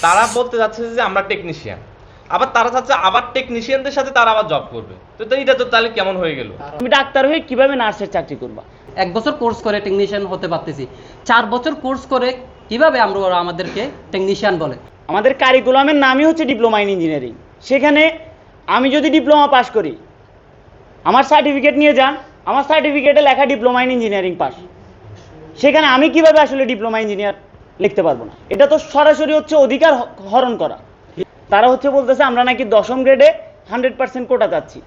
তারা বলতে যাচ্ছে যে আমরা টেকনিশিয়ান, আবার তারা চাচ্ছে আবার টেকনিশিয়ানদের সাথে তারা আবার জব করবে। তো এটা তো তাহলে কেমন হয়ে গেল? তুমি ডাক্তার হয়ে কিভাবে নার্সের চাকরি করবা? 1 বছর কোর্স করে টেকনিশিয়ান হতে পারতেছি, 4 বছর কোর্স করে কিভাবে আমরা ওরা আমাদেরকে টেকনিশিয়ান বলে? আমাদের কারিকুলামের নামই হচ্ছে ডিপ্লোমা ইন ইঞ্জিনিয়ারিং। সেখানে আমি যদি ডিপ্লোমা পাস করি, আমার সার্টিফিকেট নিয়ে যান, আমার সার্টিফিকেটে লেখা ডিপ্লোমা ইন ইঞ্জিনিয়ারিং পাস। সেখানে আমি কিভাবে আসলে ডিপ্লোমা ইঞ্জিনিয়ার লিখতে পারবো না? এটা তো সরাসরি হচ্ছে অধিকার হরণ করা। তারা হচ্ছে বলতেছে আমরা নাকি 10ম গ্রেডে 100% কোটা চাচ্ছি,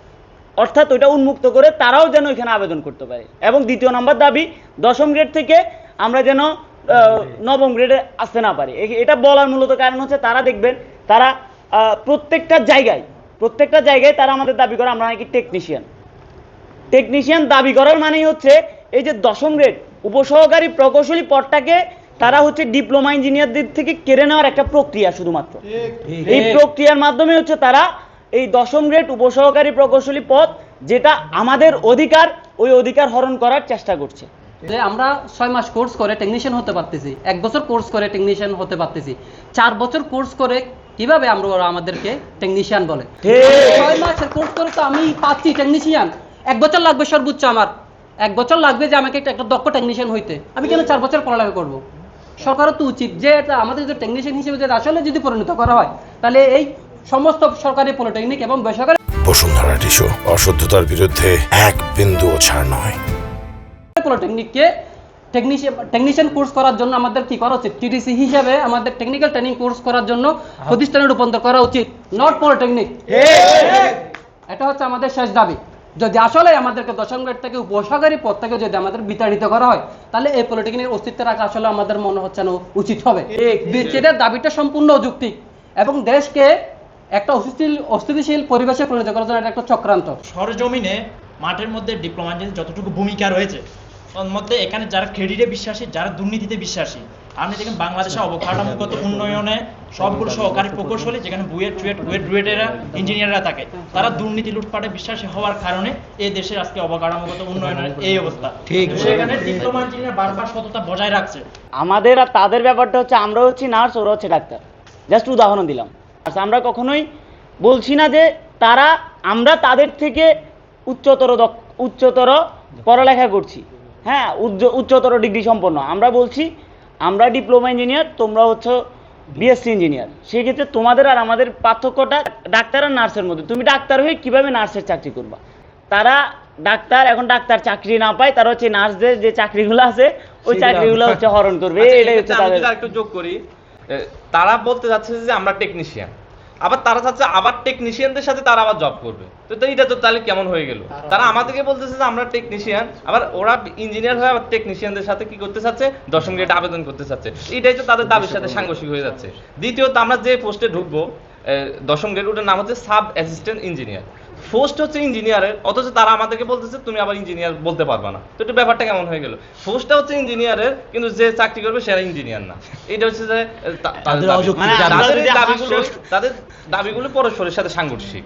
অর্থাৎ ওইটা উন্মুক্ত করে তারাও যেন ওইখানে আবেদন করতে পারে। এবং দ্বিতীয় নম্বর দাবি, 10ম গ্রেড থেকে আমরা যেন 9ম গ্রেডে আসতে না পারি। এটা বলার মূলত কারণ হচ্ছে তারা দেখবেন তারা প্রত্যেকটা জায়গায় তারা আমাদের দাবি করে আমরা নাকি টেকনিশিয়ান দাবি করার মানেই হচ্ছে এই যে 10ম গ্রেড উপসহকারী প্রকৌশলী পদটাকে তারা হচ্ছে ডিপ্লোমা ইঞ্জিনিয়ারদের থেকে কেড়ে নেওয়ার একটা প্রক্রিয়া শুধুমাত্র। এই প্রক্রিয়ার মাধ্যমে হচ্ছে তারা এই 10ম গ্রেড উপসহকারী প্রকৌশলী পদ, যেটা আমাদের অধিকার, ওই অধিকার হরণ করার চেষ্টা করছে। যে আমরা 6 মাস কোর্স করে টেকনিশিয়ান হতে পারতেছি, 1 বছর কোর্স করে টেকনিশিয়ান হতে পারতেছি, 4 বছর কোর্স করে কিভাবে আমরা ওরা আমাদেরকে টেকনিশিয়ান বলে? 6 মাসের কোর্স করে তো আমি পাচ্ছি টেকনিশিয়ান, 1 বছর লাগবে সর্বোচ্চ, আমার 1 বছর লাগবে যে আমাকে একটা দক্ষ টেকনিশিয়ান হইতে। আমি কেন 4 বছর পড়ালেখা করব? সরকারও তো উচিত যে আমাদের যে টেকনিশিয়ান হিসেবে যে আসলে যদি পরিণত করা হয়, তাহলে এই সমস্ত সরকারি পলিটেকনিক এবং বেসরকারি বসুন্ধরা টিস্যু অশুদ্ধতার বিরুদ্ধে এক বিন্দুও ছাড় নয়। পলিটেকনিককে টেকনিশিয়ান কোর্স করার জন্য আমাদের কি করা উচিত? টিটিসি হিসেবে আমাদের টেকনিক্যাল ট্রেনিং কোর্স করার জন্য প্রতিষ্ঠানে রূপান্তর করা উচিত, নট পলিটেকনিক। এটা হচ্ছে আমাদের শেষ দাবি। যদি আসলে আমাদেরকে 10ম গ্রেড থেকে উপসহকারী পদ থেকে যদি আমাদের বিতাড়িত করা হয়, তাহলে এই পলিটেকনিকের অস্তিত্ব রাখা আসলে আমাদের মনে হচ্ছে না উচিত হবে। বিচ্ছেদের দাবিটা সম্পূর্ণ অযৌক্তিক এবং দেশকে একটা অস্থিতিশীল পরিবেশে পরিণত করার জন্য একটা চক্রান্ত। সরজমিনে মাঠের মধ্যে ডিপ্লোমা ইঞ্জিনিয়ার যতটুকু ভূমিকা রয়েছে, তার মধ্যে এখানে যারা ক্রেডিটে বিশ্বাসী, যারা দুর্নীতিতে বিশ্বাসী, আপনি দেখেন বাংলাদেশের অবকাঠামোগত উন্নয়নে সবগুলো সহকারী প্রকৌশলী, যেখানে বুয়েটেরা ইঞ্জিনিয়াররা থাকে, তারা দুর্নীতি লুটপাটে বিশ্বাসী হওয়ার কারণে এই দেশের আজকে অবকাঠামোগত উন্নয়নের এই অবস্থা। ঠিক সেখানে ডিপ্লোমা ইঞ্জিনিয়ার বারবার সততা বজায় রাখছে। আমাদের আর তাদের ব্যাপারটা হচ্ছে আমরা হচ্ছে নার্স, ওরা হচ্ছে ডাক্তার। জাস্ট উদাহরণ দিলাম। আমরা কখনোই বলছি না যে আমরা তাদের থেকে উচ্চতর পড়ালেখা করছি, হ্যাঁ, উচ্চতর ডিগ্রি সম্পন্ন। আমরা বলছি আমরা ডিপ্লোমা ইঞ্জিনিয়ার, তোমরা হচ্ছে বিএসসি ইঞ্জিনিয়ার। সেক্ষেত্রে তোমাদের আর আমাদের পার্থক্যটা ডাক্তার আর নার্সের মধ্যে। তুমি ডাক্তার হয়ে কিভাবে নার্সের চাকরি করবা? তারা ডাক্তার, এখন ডাক্তার চাকরি না পায়, তারা হচ্ছে নার্সদের যে চাকরিগুলো আছে ওই চাকরিগুলো হচ্ছে হরণ করবে। এটাই হচ্ছে তাদের। একটু যোগ করি, তারা বলতে যাচ্ছে যে আমরা টেকনিশিয়ান, আবার তারা চাচ্ছে আবার টেকনিশিয়ানদের সাথে তারা আবার জব করবে। তো এটা তো তাহলে কেমন হয়ে গেল? তারা আমাদেরকে বলতেছে যে আমরা টেকনিশিয়ান, আবার ওরা ইঞ্জিনিয়ার হয়ে আবার টেকনিশিয়ানদের সাথে কি করতে চাচ্ছে? 10ম গ্রেড আবেদন করতে চাচ্ছে। এটাই তো তাদের দাবির সাথে সাংঘর্ষিক হয়ে যাচ্ছে। দ্বিতীয়ত, আমরা যে পোস্টে ঢুকবো 10ম গ্রেড, ওটার নাম হচ্ছে সাব অ্যাসিস্ট্যান্ট ইঞ্জিনিয়ার। পোস্ট হচ্ছে ইঞ্জিনিয়ারের, অথচ তারা আমাদেরকে বলতেছে তুমি আবার ইঞ্জিনিয়ার বলতে পারবা না। তো এটা ব্যাপারটা কেমন হয়ে গেল? পোস্টটা হচ্ছে ইঞ্জিনিয়ারের, কিন্তু যে চাকরি করবে সেটা ইঞ্জিনিয়ার না। এটা হচ্ছে যে তাদের দাবিগুলো পরস্পরের সাথে সাংঘর্ষিক।